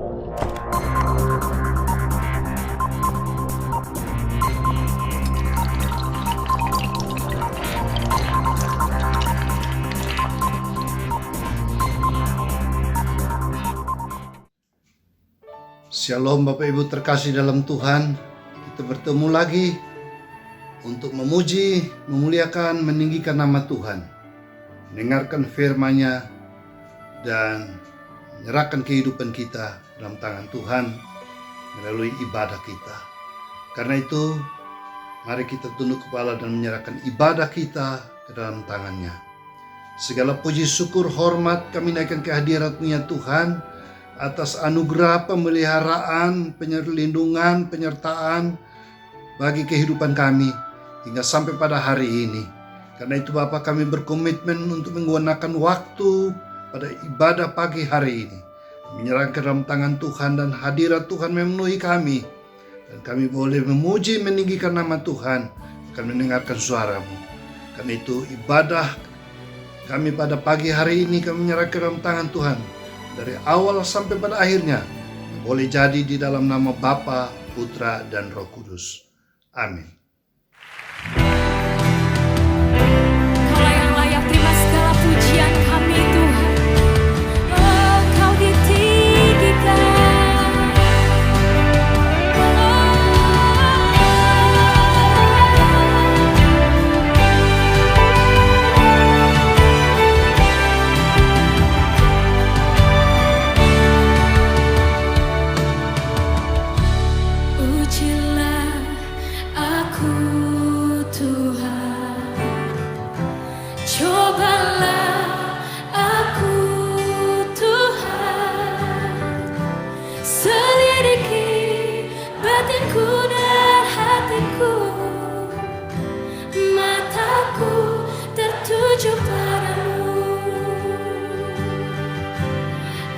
Shalom Bapak Ibu terkasih dalam Tuhan. Kita bertemu lagi untuk memuji, memuliakan, meninggikan nama Tuhan, mendengarkan firman-Nya, dan menyerahkan kehidupan kita dalam tangan Tuhan melalui ibadah kita. Karena itu, mari kita tunduk kepala dan menyerahkan ibadah kita ke dalam tangan-Nya. Segala puji, syukur, hormat kami naikkan ke hadirat-Mu ya Tuhan, atas anugerah pemeliharaan, perlindungan, penyertaan bagi kehidupan kami hingga sampai pada hari ini. Karena itu Bapa, kami berkomitmen untuk menggunakan waktu pada ibadah pagi hari ini, menyerahkan dalam tangan Tuhan, dan hadirat Tuhan memenuhi kami, dan kami boleh memuji, meninggikan nama Tuhan, akan mendengarkan suara-Mu. Karena itu ibadah kami pada pagi hari ini kami menyerahkan dalam tangan Tuhan, dari awal sampai pada akhirnya, boleh jadi di dalam nama Bapa, Putra, dan Roh Kudus. Amin. Kaulah yang layak terima segala pujian kami Tuhan. Oh, Kau ditinggikan. Ujilah aku Tuhan, cobalah aku Tuhan, selidiki batinku dan hatiku, mataku tertuju padamu.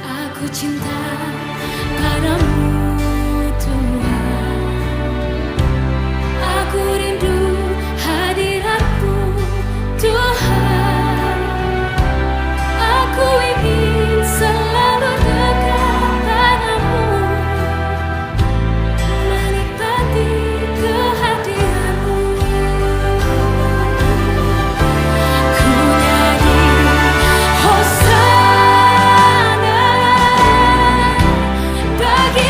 Aku cinta padamu Tuhan, aku rindu hadirat-Mu Tuhan, aku ingin selalu dekat padamu, menikmati kehadiran-Mu. Ku nyanyi Hosana bagi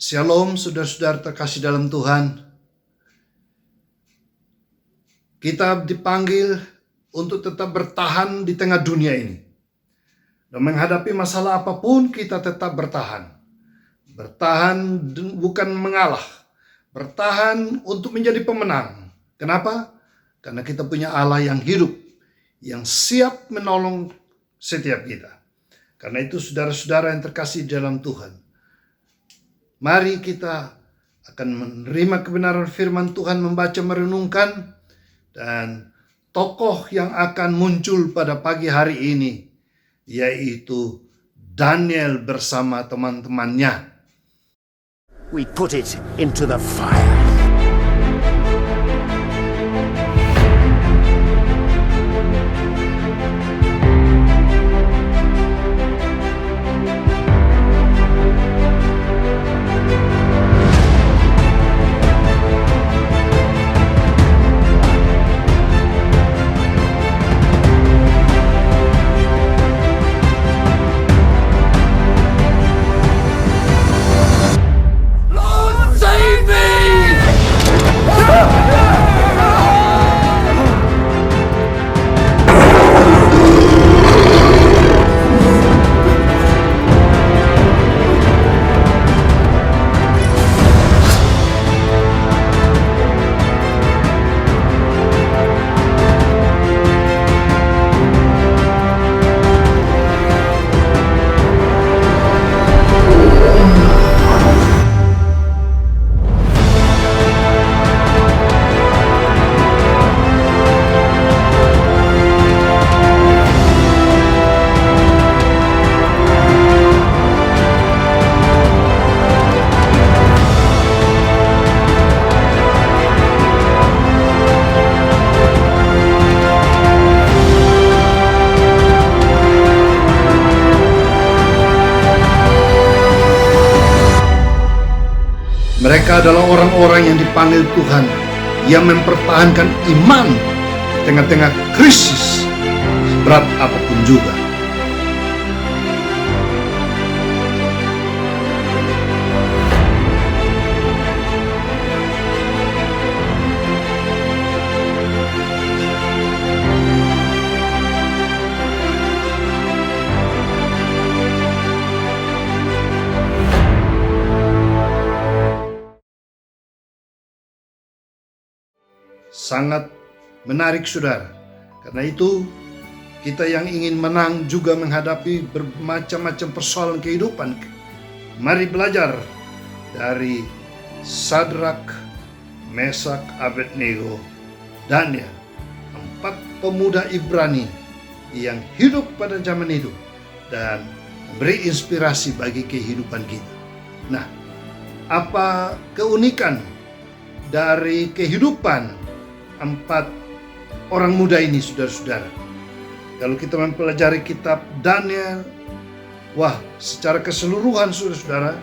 Shalom saudara-saudara terkasih dalam Tuhan. Kita dipanggil untuk tetap bertahan di tengah dunia ini. Dan menghadapi masalah apapun kita tetap bertahan. Bertahan bukan mengalah. Bertahan untuk menjadi pemenang. Kenapa? Karena kita punya Allah yang hidup, yang siap menolong setiap kita. Karena itu saudara-saudara yang terkasih dalam Tuhan, mari kita akan menerima kebenaran firman Tuhan, membaca, merenungkan, dan tokoh yang akan muncul pada pagi hari ini yaitu Daniel bersama teman-temannya. We put it into the fire. Mereka adalah orang-orang yang dipanggil Tuhan, yang mempertahankan iman di tengah-tengah krisis berat apapun juga. Sangat menarik saudara. Karena itu kita yang ingin menang juga menghadapi bermacam-macam persoalan kehidupan. Mari belajar dari Sadrak, Mesak, Abednego, Daniel, 4 pemuda Ibrani yang hidup pada zaman itu dan memberi inspirasi bagi kehidupan kita. Nah, apa keunikan dari kehidupan 4 orang muda ini, saudara-saudara? Kalau kita mempelajari kitab Daniel, wah, secara keseluruhan saudara-saudara,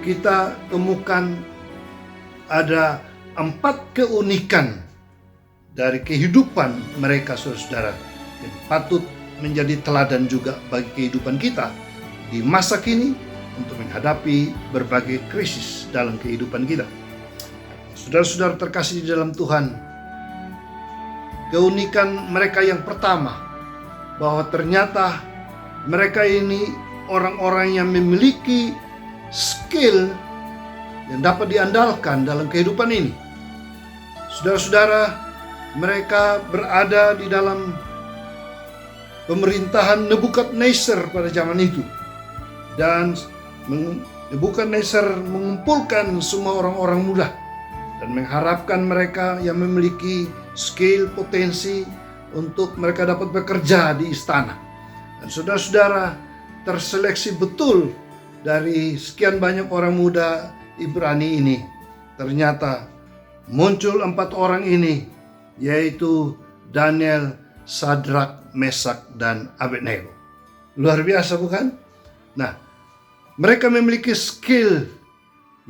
kita temukan ada 4 keunikan dari kehidupan mereka, saudara-saudara, yang patut menjadi teladan juga bagi kehidupan kita di masa kini untuk menghadapi berbagai krisis dalam kehidupan kita. Saudara-saudara terkasih di dalam Tuhan, keunikan mereka yang pertama, bahwa ternyata mereka ini orang-orang yang memiliki skill yang dapat diandalkan dalam kehidupan ini. Saudara-saudara, mereka berada di dalam pemerintahan Nebukadnezar pada zaman itu. Dan Nebukadnezar mengumpulkan semua orang-orang muda dan mengharapkan mereka yang memiliki skill, potensi untuk mereka dapat bekerja di istana. Dan saudara-saudara, terseleksi betul dari sekian banyak orang muda Ibrani ini. Ternyata muncul 4 orang ini, yaitu Daniel, Sadrak, Mesak, dan Abednego. Luar biasa bukan? Nah, mereka memiliki skill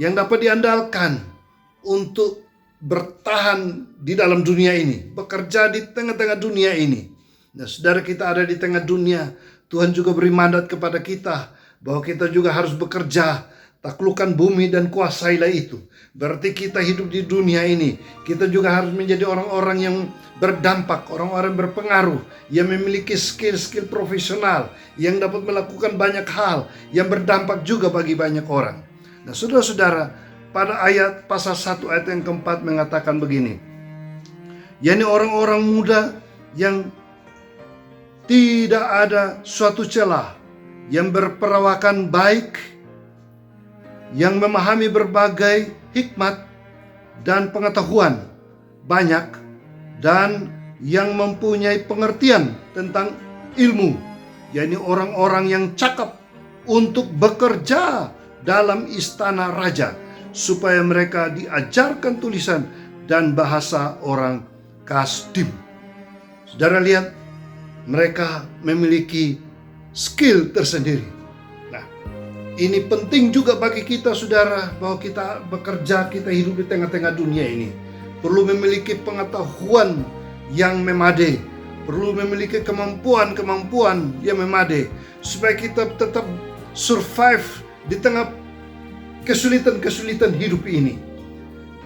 yang dapat diandalkan untuk bertahan di dalam dunia ini, bekerja di tengah-tengah dunia ini. Nah, saudara, kita ada di tengah dunia. Tuhan juga beri mandat kepada kita bahwa kita juga harus bekerja taklukkan bumi dan kuasailah itu. Berarti kita hidup di dunia ini, kita juga harus menjadi orang-orang yang berdampak, orang-orang berpengaruh, yang memiliki skill-skill profesional, yang dapat melakukan banyak hal, yang berdampak juga bagi banyak orang. Nah, saudara-saudara, pada ayat pasal 1 ayat yang keempat mengatakan begini, yakni orang-orang muda yang tidak ada suatu celah, yang berperawakan baik, yang memahami berbagai hikmat dan pengetahuan banyak, dan yang mempunyai pengertian tentang ilmu, yakni orang-orang yang cakap untuk bekerja dalam istana raja, supaya mereka diajarkan tulisan dan bahasa orang Kasdim. Saudara lihat, mereka memiliki skill tersendiri. Ini penting juga bagi kita, saudara, bahwa kita bekerja, kita hidup di tengah-tengah dunia ini. Perlu memiliki pengetahuan yang memadai, perlu memiliki kemampuan yang memadai, supaya kita tetap survive di tengah kesulitan-kesulitan hidup ini.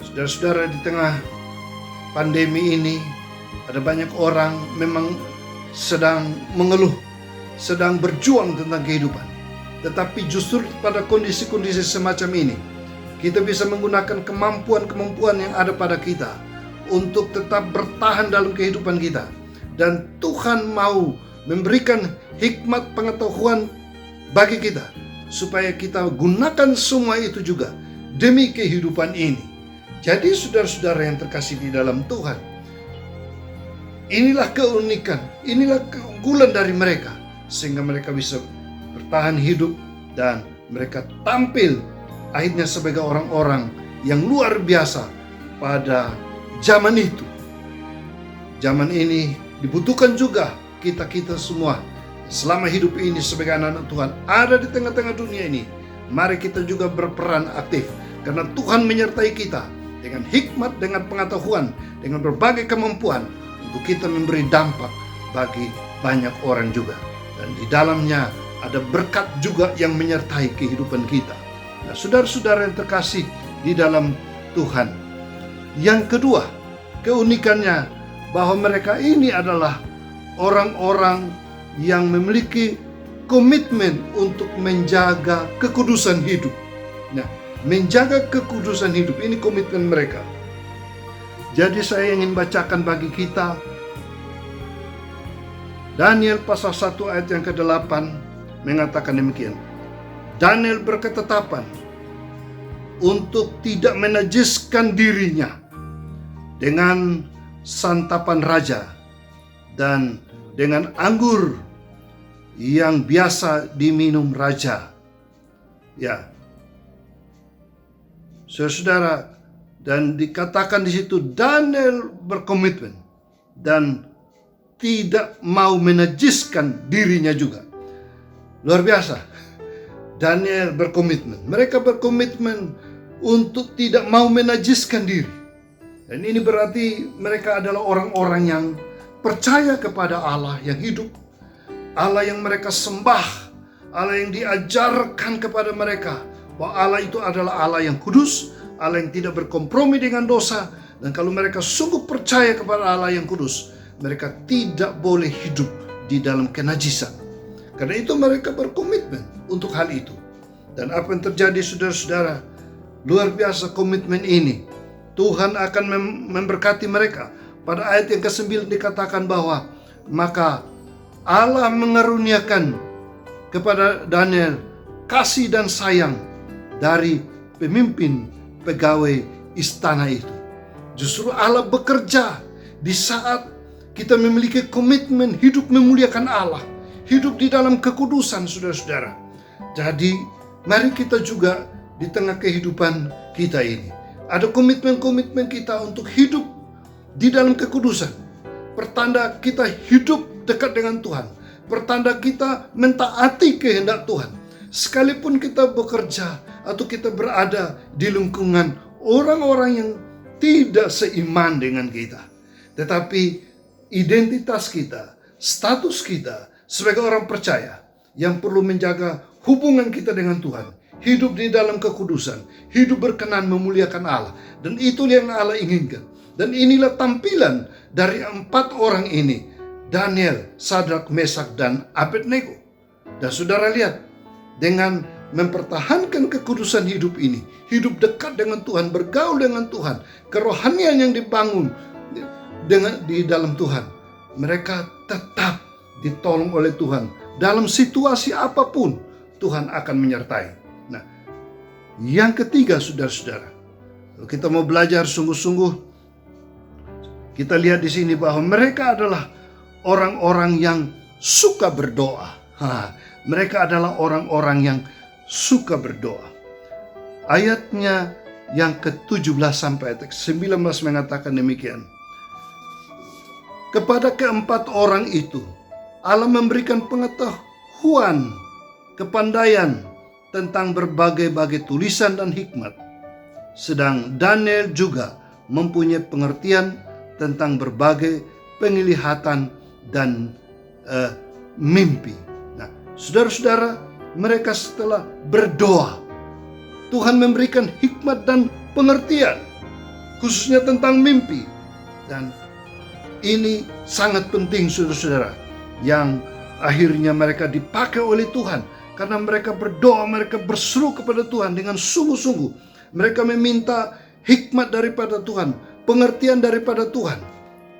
Saudara-saudara, di tengah pandemi ini, ada banyak orang memang sedang mengeluh, sedang berjuang tentang kehidupan. Tetapi justru pada kondisi-kondisi semacam ini, kita bisa menggunakan kemampuan-kemampuan yang ada pada kita untuk tetap bertahan dalam kehidupan kita. Dan Tuhan mau memberikan hikmat pengetahuan bagi kita, supaya kita gunakan semua itu juga demi kehidupan ini. Jadi saudara-saudara yang terkasih di dalam Tuhan, inilah keunikan, inilah keunggulan dari mereka, sehingga mereka bisa bertahan hidup dan mereka tampil akhirnya sebagai orang-orang yang luar biasa pada zaman itu. Zaman ini dibutuhkan juga kita semua selama hidup ini sebagai anak-anak Tuhan ada di tengah-tengah dunia ini. Mari kita juga berperan aktif, karena Tuhan menyertai kita dengan hikmat, dengan pengetahuan, dengan berbagai kemampuan untuk kita memberi dampak bagi banyak orang juga. Dan di dalamnya ada berkat juga yang menyertai kehidupan kita. Nah, saudara-saudara yang terkasih di dalam Tuhan, yang kedua, keunikannya bahwa mereka ini adalah orang-orang yang memiliki komitmen untuk menjaga kekudusan hidup. Nah, menjaga kekudusan hidup ini komitmen mereka. Jadi saya ingin bacakan bagi kita Daniel pasal 1 ayat yang ke-8 mengatakan demikian. Daniel berketetapan untuk tidak menajiskan dirinya dengan santapan raja dan dengan anggur yang biasa diminum raja. Ya, saudara, dan dikatakan di situ Daniel berkomitmen dan tidak mau menajiskan dirinya juga. Luar biasa. Daniel berkomitmen. Mereka berkomitmen untuk tidak mau menajiskan diri. Dan ini berarti mereka adalah orang-orang yang percaya kepada Allah yang hidup, Allah yang mereka sembah, Allah yang diajarkan kepada mereka bahwa Allah itu adalah Allah yang kudus, Allah yang tidak berkompromi dengan dosa. Dan kalau mereka sungguh percaya kepada Allah yang kudus, mereka tidak boleh hidup di dalam kenajisan. Karena itu mereka berkomitmen untuk hal itu. Dan apa yang terjadi, saudara-saudara, luar biasa komitmen ini. Tuhan akan memberkati mereka. Pada ayat yang ke-9 dikatakan bahwa maka Allah mengaruniakan kepada Daniel kasih dan sayang dari pemimpin pegawai istana itu. Justru Allah bekerja di saat kita memiliki komitmen hidup memuliakan Allah, hidup di dalam kekudusan, saudara-saudara. Jadi mari kita juga di tengah kehidupan kita ini ada komitmen-komitmen kita untuk hidup di dalam kekudusan. Pertanda kita hidup dekat dengan Tuhan, pertanda kita mentaati kehendak Tuhan. Sekalipun kita bekerja atau kita berada di lingkungan orang-orang yang tidak seiman dengan kita, tetapi identitas kita, status kita sebagai orang percaya yang perlu menjaga hubungan kita dengan Tuhan, hidup di dalam kekudusan, hidup berkenan memuliakan Allah. Dan itu yang Allah inginkan. Dan inilah tampilan dari 4 orang ini, Daniel, Sadrak, Mesak, dan Abednego. Dan saudara lihat, dengan mempertahankan kekudusan hidup ini, hidup dekat dengan Tuhan, bergaul dengan Tuhan, kerohanian yang dibangun di dalam Tuhan, mereka tetap ditolong oleh Tuhan. Dalam situasi apapun, Tuhan akan menyertai. Nah, yang ketiga, saudara-saudara, kalau kita mau belajar sungguh-sungguh, kita lihat di sini bahwa mereka adalah orang-orang yang suka berdoa. Mereka adalah orang-orang yang suka berdoa. Ayatnya yang ke-17 sampai ayat ke-19 mengatakan demikian. Kepada keempat orang itu, Allah memberikan pengetahuan, kepandaian tentang berbagai-bagai tulisan dan hikmat. Sedang Daniel juga mempunyai pengertian tentang berbagai penglihatan dan mimpi. Nah, saudara-saudara, mereka setelah berdoa, Tuhan memberikan hikmat dan pengertian, khususnya tentang mimpi. Dan ini sangat penting, saudara-saudara, yang akhirnya mereka dipakai oleh Tuhan. Karena mereka berdoa, mereka berseru kepada Tuhan dengan sungguh-sungguh. Mereka meminta hikmat daripada Tuhan, pengertian daripada Tuhan,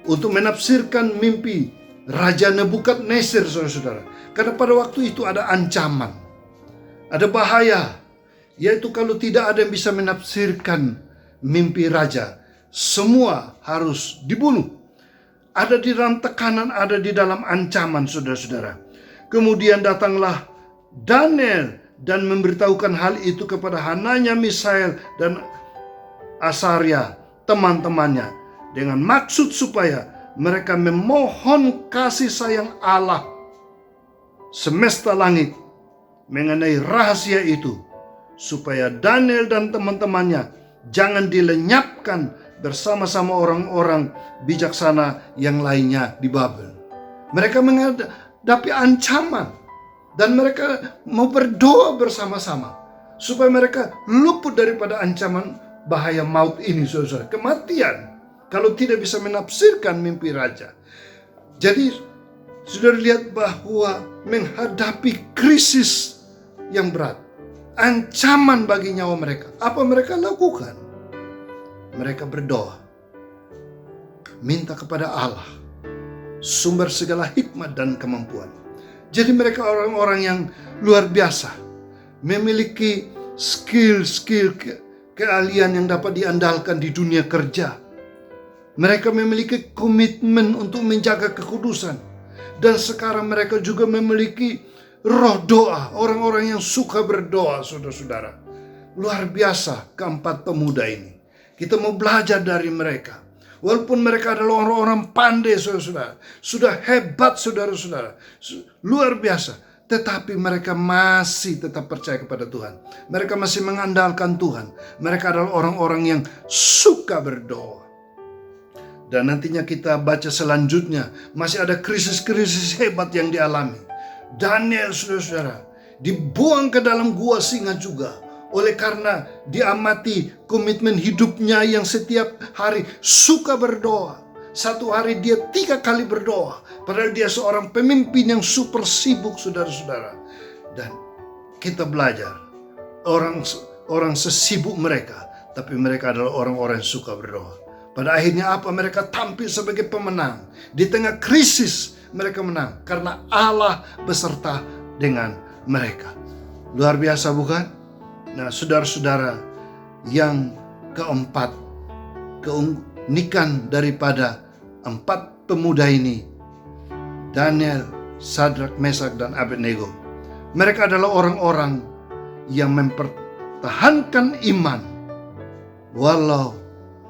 untuk menafsirkan mimpi Raja Nebukadnezar, saudara-saudara. Karena pada waktu itu ada ancaman, ada bahaya, yaitu kalau tidak ada yang bisa menafsirkan mimpi raja, semua harus dibunuh. Ada di dalam tekanan, ada di dalam ancaman, saudara-saudara. Kemudian datanglah Daniel dan memberitahukan hal itu kepada Hananya, Misael, dan Asaria, teman-temannya, dengan maksud supaya mereka memohon kasih sayang Allah semesta langit mengenai rahasia itu, supaya Daniel dan teman-temannya jangan dilenyapkan bersama-sama orang-orang bijaksana yang lainnya di Babel. Mereka menghadapi ancaman dan mereka mau berdoa bersama-sama supaya mereka luput daripada ancaman bahaya maut ini, saudara, kematian, kalau tidak bisa menafsirkan mimpi raja. Jadi saudara lihat bahwa menghadapi krisis yang berat, ancaman bagi nyawa mereka, apa mereka lakukan? Mereka berdoa, minta kepada Allah, sumber segala hikmat dan kemampuan. Jadi mereka orang-orang yang luar biasa, memiliki skill-skill keahlian yang dapat diandalkan di dunia kerja. Mereka memiliki komitmen untuk menjaga kekudusan. Dan sekarang mereka juga memiliki roh doa, orang-orang yang suka berdoa, saudara-saudara. Luar biasa keempat pemuda ini. Kita mau belajar dari mereka. Walaupun mereka adalah orang-orang pandai, saudara-saudara, sudah hebat, saudara-saudara, luar biasa, tetapi mereka masih tetap percaya kepada Tuhan. Mereka masih mengandalkan Tuhan. Mereka adalah orang-orang yang suka berdoa. Dan nantinya kita baca selanjutnya, masih ada krisis-krisis hebat yang dialami. Daniel, saudara-saudara, dibuang ke dalam gua singa juga. Oleh karena diamati komitmen hidupnya yang setiap hari suka berdoa. Satu hari dia 3 kali berdoa. Padahal dia seorang pemimpin yang super sibuk, saudara-saudara. Dan kita belajar, orang sesibuk mereka, tapi mereka adalah orang-orang yang suka berdoa. Pada akhirnya apa? Mereka tampil sebagai pemenang. Di tengah krisis mereka menang. Karena Allah beserta dengan mereka. Luar biasa, bukan? Nah, saudara-saudara, yang keempat, keunikan daripada 4 pemuda ini, Daniel, Sadrak, Mesak, dan Abednego. Mereka adalah orang-orang yang mempertahankan iman walau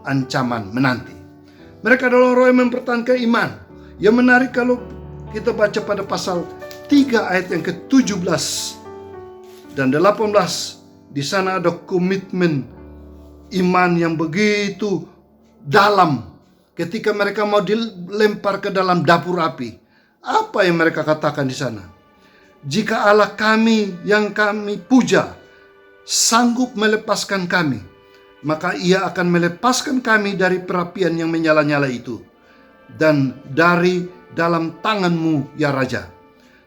ancaman menanti. Mereka adalah orang yang mempertahankan iman. Yang menarik kalau kita baca pada pasal 3 ayat yang ke-17 dan 18. Di sana ada komitmen iman yang begitu dalam. Ketika mereka mau dilempar ke dalam dapur api, apa yang mereka katakan di sana? Jika Allah kami yang kami puja sanggup melepaskan kami, maka Ia akan melepaskan kami dari perapian yang menyala-nyala itu dan dari dalam tangan-Mu, ya Raja.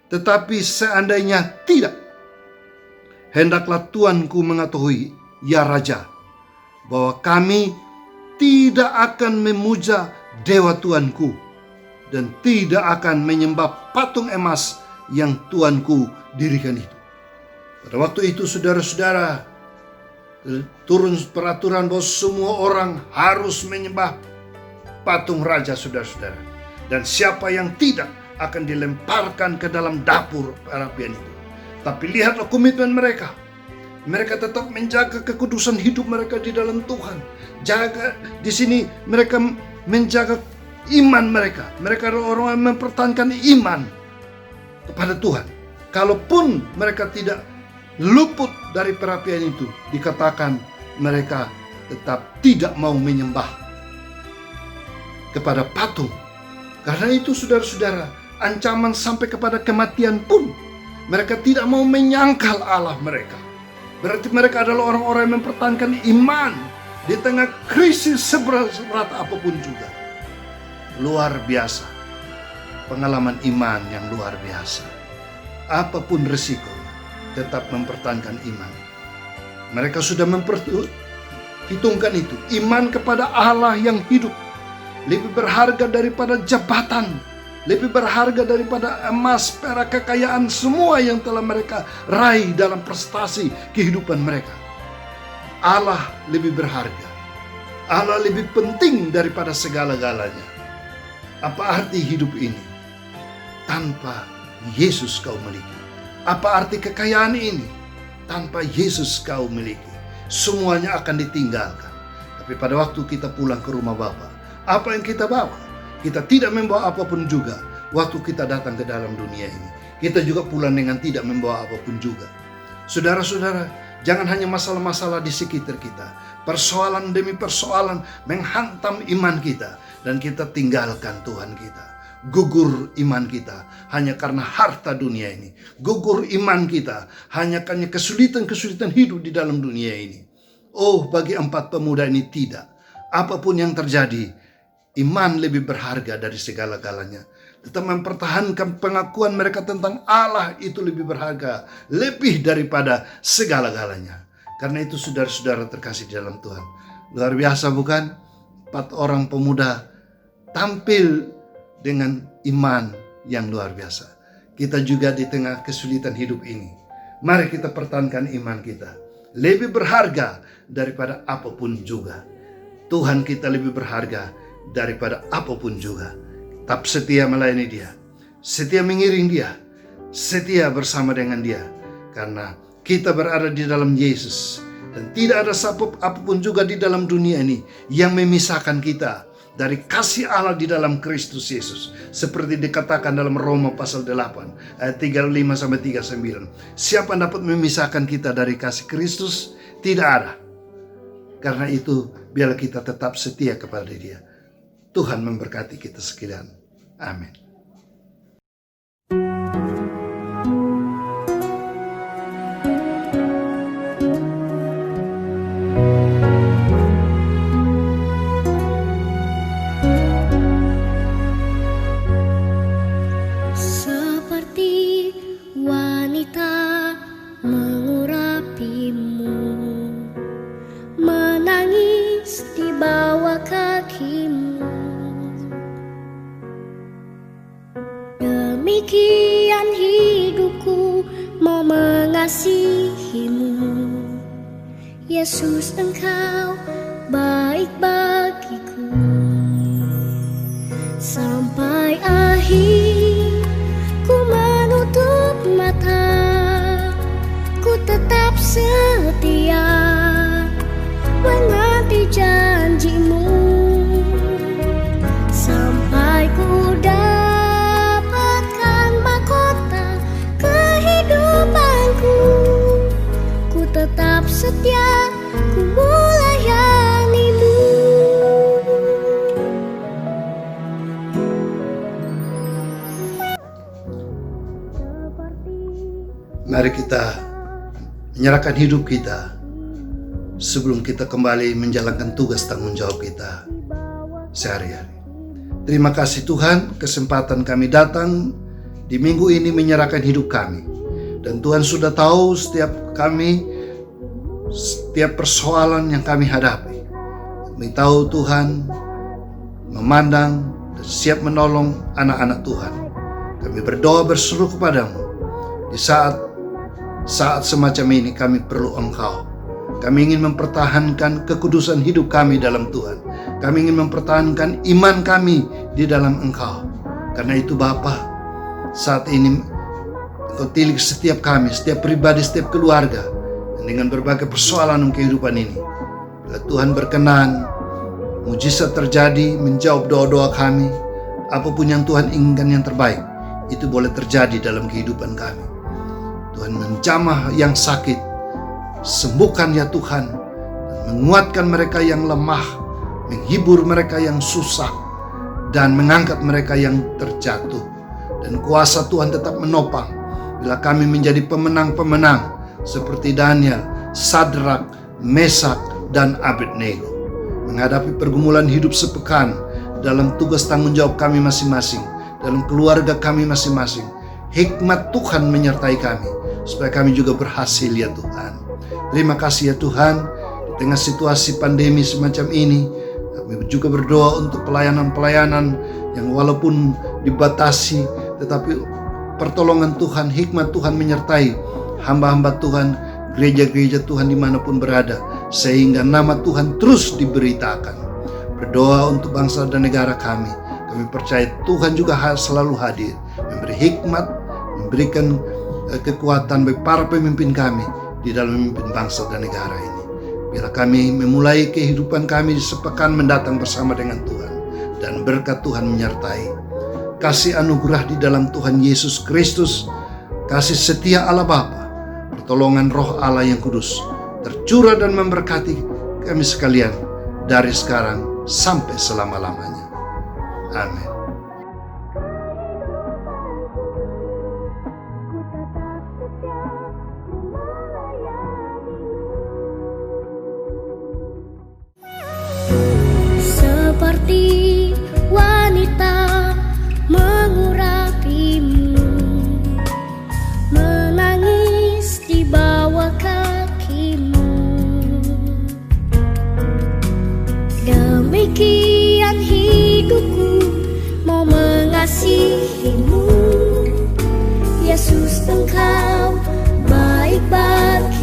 Tetapi seandainya tidak, hendaklah Tuanku mengetahui, ya Raja, bahwa kami tidak akan memuja dewa Tuanku dan tidak akan menyembah patung emas yang Tuanku dirikan itu. Pada waktu itu, saudara-saudara, turun peraturan bahwa semua orang harus menyembah patung raja, saudara-saudara. Dan siapa yang tidak akan dilemparkan ke dalam dapur perapian itu. Tapi lihatlah komitmen mereka. Mereka tetap menjaga kekudusan hidup mereka di dalam Tuhan. Jaga di sini mereka menjaga iman mereka. Mereka adalah orang yang mempertahankan iman kepada Tuhan. Kalaupun mereka tidak luput dari perapian itu, dikatakan mereka tetap tidak mau menyembah kepada patung. Karena itu, saudara-saudara, ancaman sampai kepada kematian pun mereka tidak mau menyangkal Allah mereka. Berarti mereka adalah orang-orang yang mempertahankan iman di tengah krisis seberat apapun juga. Luar biasa, pengalaman iman yang luar biasa. Apapun resiko, tetap mempertahankan iman. Mereka sudah memperhitungkan itu. Iman kepada Allah yang hidup lebih berharga daripada jabatan, lebih berharga daripada emas, perak, kekayaan, semua yang telah mereka raih dalam prestasi kehidupan mereka. Allah lebih berharga. Allah lebih penting daripada segala-galanya. Apa arti hidup ini tanpa Yesus kau miliki? Apa arti kekayaan ini tanpa Yesus kau miliki? Semuanya akan ditinggalkan. Tapi pada waktu kita pulang ke rumah Bapa, apa yang kita bawa? Kita tidak membawa apapun juga. Waktu kita datang ke dalam dunia ini, kita juga pulang dengan tidak membawa apapun juga. Saudara-saudara, jangan hanya masalah-masalah di sekitar kita. Persoalan demi persoalan menghantam iman kita, dan kita tinggalkan Tuhan kita. Gugur iman kita hanya karena harta dunia ini. Gugur iman kita hanya karena kesulitan-kesulitan hidup di dalam dunia ini. Oh, bagi 4 pemuda ini tidak. Apapun yang terjadi, iman lebih berharga dari segala-galanya. Tetap mempertahankan pengakuan mereka tentang Allah itu lebih berharga, lebih daripada segala-galanya. Karena itu, saudara-saudara terkasih di dalam Tuhan, luar biasa bukan? 4 orang pemuda tampil dengan iman yang luar biasa. Kita juga di tengah kesulitan hidup ini, mari kita pertahankan iman kita. Lebih berharga daripada apapun juga. Tuhan kita lebih berharga daripada apapun juga. Tetap setia melayani Dia, setia mengiring Dia, setia bersama dengan Dia. Karena kita berada di dalam Yesus, dan tidak ada apapun juga di dalam dunia ini yang memisahkan kita dari kasih Allah di dalam Kristus Yesus. Seperti dikatakan dalam Roma pasal 8 ayat 35-39. Siapa yang dapat memisahkan kita dari kasih Kristus? Tidak ada. Karena itu, biarlah kita tetap setia kepada Dia. Tuhan memberkati kita sekalian. Amin. Seperti wanita mengurapimu, menangis di bawah kakimu. Demikian hidupku mau mengasihimu. Yesus, Engkau baik bagiku. Sampai akhir ku menutup mata, ku tetap setia menanti janjimu. Sampai ku dapatkan mahkota kehidupanku, ku tetap setia, ku melayanimu. Mari kita menyerahkan hidup kita sebelum kita kembali menjalankan tugas tanggung jawab kita sehari-hari. Terima kasih Tuhan, kesempatan kami datang di minggu ini menyerahkan hidup kami. Dan Tuhan sudah tahu setiap persoalan yang kami hadapi. Kami tahu Tuhan memandang dan siap menolong anak-anak Tuhan. Kami berdoa berseru kepadamu. Di saat semacam ini kami perlu Engkau. Kami ingin mempertahankan kekudusan hidup kami dalam Tuhan. Kami ingin mempertahankan iman kami di dalam Engkau. Karena itu Bapa, saat ini Engkau tilik setiap kami, setiap pribadi, setiap keluarga dengan berbagai persoalan kehidupan ini. Bila Tuhan berkenan, mujizat terjadi menjawab doa-doa kami. Apapun yang Tuhan inginkan yang terbaik, itu boleh terjadi dalam kehidupan kami. Tuhan menjamah yang sakit, sembuhkan ya Tuhan, dan menguatkan mereka yang lemah, menghibur mereka yang susah, dan mengangkat mereka yang terjatuh. Dan kuasa Tuhan tetap menopang bila kami menjadi pemenang-pemenang seperti Daniel, Sadrak, Mesak, dan Abednego, menghadapi pergumulan hidup sepekan dalam tugas tanggung jawab kami masing-masing, dalam keluarga kami masing-masing. Hikmat Tuhan menyertai kami supaya kami juga berhasil ya Tuhan. Terima kasih ya Tuhan. Di tengah situasi pandemi semacam ini, kami juga berdoa untuk pelayanan-pelayanan yang walaupun dibatasi, tetapi pertolongan Tuhan, hikmat Tuhan menyertai hamba-hamba Tuhan, gereja-gereja Tuhan dimanapun berada, sehingga nama Tuhan terus diberitakan. Berdoa untuk bangsa dan negara kami. Kami percaya Tuhan juga selalu hadir, memberi hikmat, memberikan kekuatan bagi para pemimpin kami di dalam memimpin bangsa dan negara ini. Bila kami memulai kehidupan kami sepekan mendatang bersama dengan Tuhan, dan berkat Tuhan menyertai. Kasih anugerah di dalam Tuhan Yesus Kristus, kasih setia Allah Bapa, pertolongan Roh Allah yang kudus, tercurah dan memberkati kami sekalian dari sekarang sampai selama-lamanya. Amin. Seperti wanita mengurapimu, menangis di bawah kakimu. Demikian hidupku mau mengasihimu, Yesus Engkau baik bagi